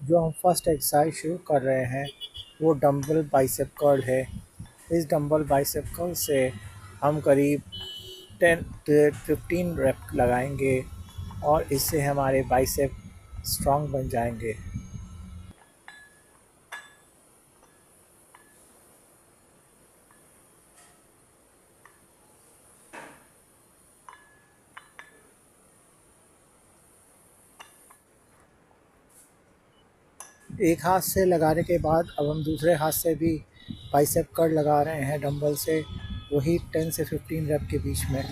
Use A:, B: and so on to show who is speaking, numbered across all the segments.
A: जो हम first exercise शुरू कर रहे हैं वो डंबल बाइसेप कर्ल है। इस डंबल बाइसेप कर्ल से हम करीब 10 to 15 रेप लगाएंगे और इससे हमारे बाइसेप स्ट्रांग बन जाएंगे। एक हाथ से लगाने के बाद अब हम दूसरे हाथ से भी बाइसेप कर्ल लगा रहे हैं डंबल से, वही 10 से 15 रेप के बीच में।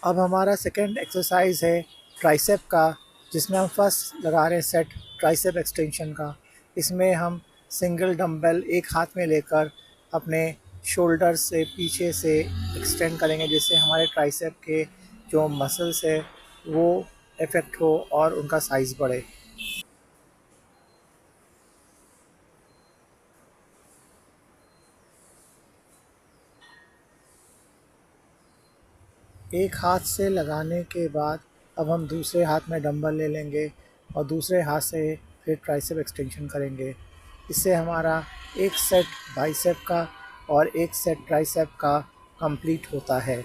A: अब हमारा सेकेंड एक्सरसाइज है ट्राइसेप का, जिसमें हम फर्स्ट लगा रहे हैं सेट ट्राइसेप एक्सटेंशन का। इसमें हम सिंगल डंबल एक हाथ में लेकर अपने शोल्डर से पीछे से एक्सटेंड करेंगे, जिससे हमारे ट्राइसेप के जो मसल्स है वो इफेक्ट हो और उनका साइज़ बढ़े। एक हाथ से लगाने के बाद अब हम दूसरे हाथ में डंबल ले लेंगे और दूसरे हाथ से फिर ट्राइसेप एक्सटेंशन करेंगे। इससे हमारा एक सेट बाइसेप का और एक सेट ट्राइसेप का कंप्लीट होता है।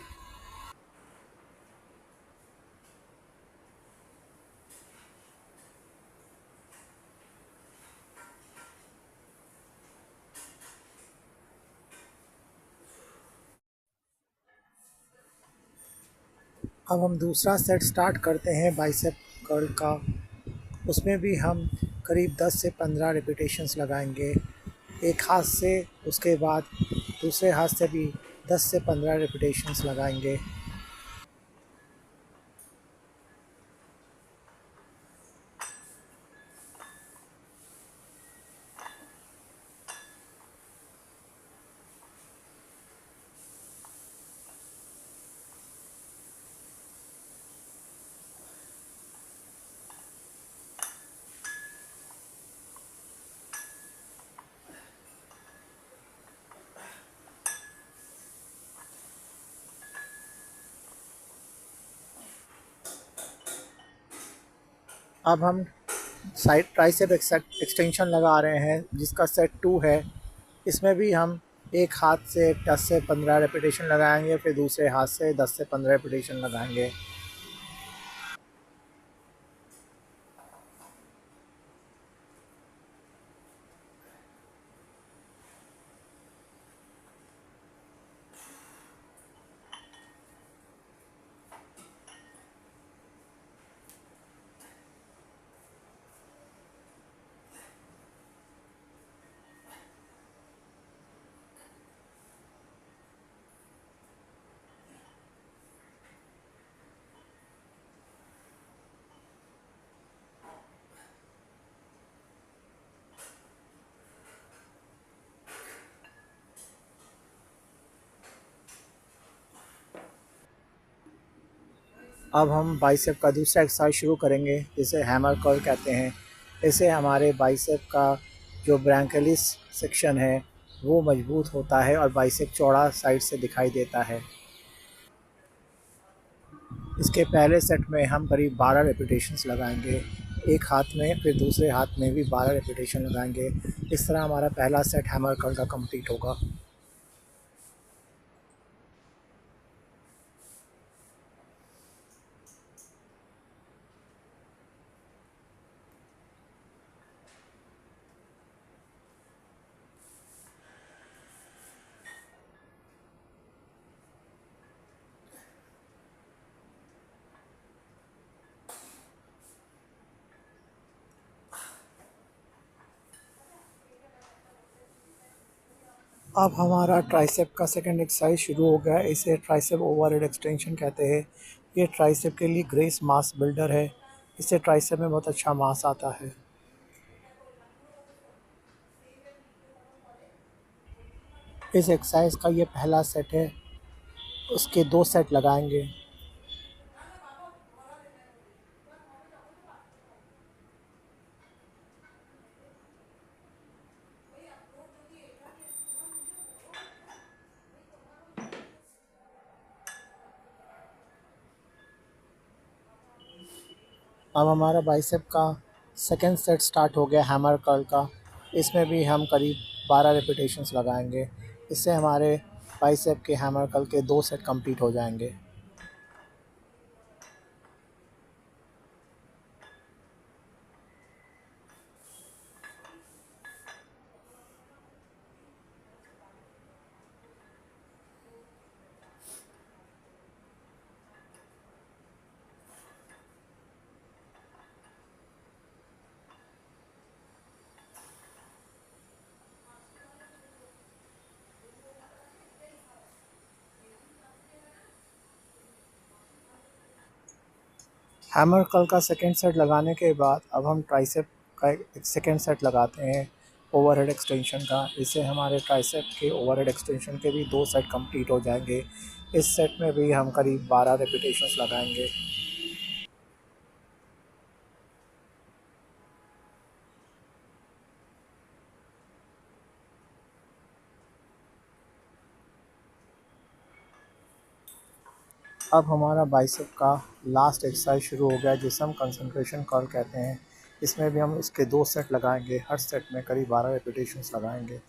A: अब हम दूसरा सेट स्टार्ट करते हैं बाइसेप कर्ल का। उसमें भी हम करीब 10 से 15 रिपीटेशंस लगाएंगे एक हाथ से। उसके बाद दूसरे हाथ से भी 10 से 15 रिपीटेशंस लगाएंगे। अब हम साइड ट्राइसेप एक्सटेंशन लगा रहे हैं, जिसका सेट 2 है। इसमें भी हम एक हाथ से 10 से 15 रेपिटेशन लगाएंगे, फिर दूसरे हाथ से 10 से 15 रेपिटेशन लगाएंगे। अब हम बाइसेप का दूसरा एक्सरसाइज शुरू करेंगे, जिसे हैमर कर्ल कहते हैं। इससे हमारे बाइसेप का जो ब्रैंकियलिस सेक्शन है वो मजबूत होता है और बाइसेप चौड़ा साइड से दिखाई देता है। इसके पहले सेट में हम करीब 12 रेपिटेशंस लगाएंगे एक हाथ में, फिर दूसरे हाथ में भी 12 रेपिटेशन लगाएंगे। इस तरह हमारा पहला सेट हैमर कर्ल का कंप्लीट होगा। अब हमारा ट्राइसेप का सेकंड एक्सरसाइज शुरू हो गया है। इसे ट्राइसेप ओवरहेड एक्सटेंशन कहते हैं। ये ट्राइसेप के लिए ग्रेस मास बिल्डर है। इससे ट्राइसेप में बहुत अच्छा मास आता है। इस एक्सरसाइज का ये पहला सेट है, उसके 2 सेट लगाएंगे। अब हमारा बाइसेप का सेकंड सेट स्टार्ट हो गया हैमर कर्ल का। इसमें भी हम करीब 12 रेपिटेशंस लगाएंगे। इससे हमारे बाइसेप के हैमर कर्ल के 2 सेट कंप्लीट हो जाएंगे। हैमर कर्ल का सेकंड सेट लगाने के बाद अब हम ट्राइसेप का एक सेकंड सेट लगाते हैं ओवरहेड एक्सटेंशन का। इससे हमारे ट्राइसेप के ओवरहेड एक्सटेंशन के भी 2 सेट कंप्लीट हो जाएंगे। इस सेट में भी हम करीब 12 रेपिटेशंस लगाएंगे। अब हमारा बाइसेप का लास्ट एक्सरसाइज शुरू हो गया, जिसे हम कंसंट्रेशन कर्ल कहते हैं। इसमें भी हम इसके 2 सेट लगाएंगे। हर सेट में करीब 12 रेपिटेशंस लगाएंगे।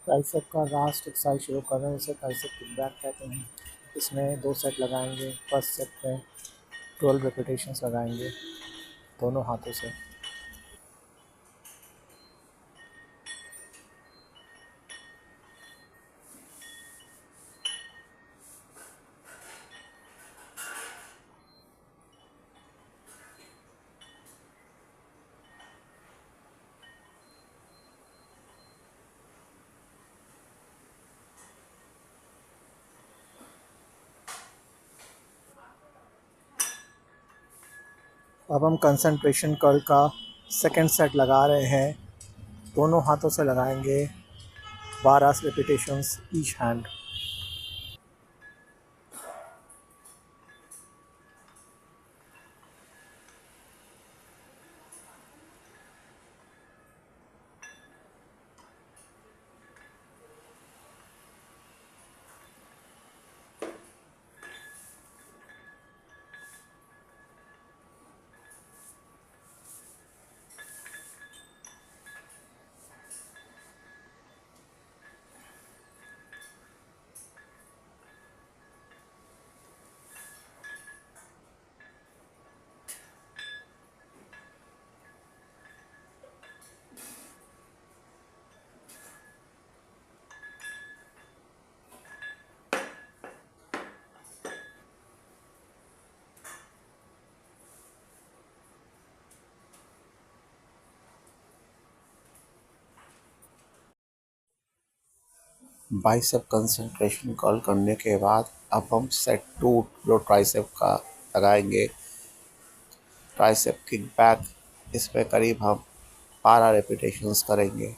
A: ट्राइसेप का लास्ट एक्सरसाइज शुरू कर रहे हैं, इसे ट्राइसेप किकबैक कहते हैं। इसमें 2 सेट लगाएंगे। फर्स्ट सेट में 12 रेपिटेशंस लगाएंगे दोनों हाथों से। अब हम कंसंट्रेशन कर्ल का सेकंड सेट लगा रहे हैं। दोनों हाथों से लगाएंगे 12 repetitions each hand. Bicep concentration curl करने के बाद अब हम सेट 2 जो ट्राइसेप का लगाएंगे, ट्राइसेप किक बैक। इसमें करीब हम 12 रेपिटेशंस करेंगे।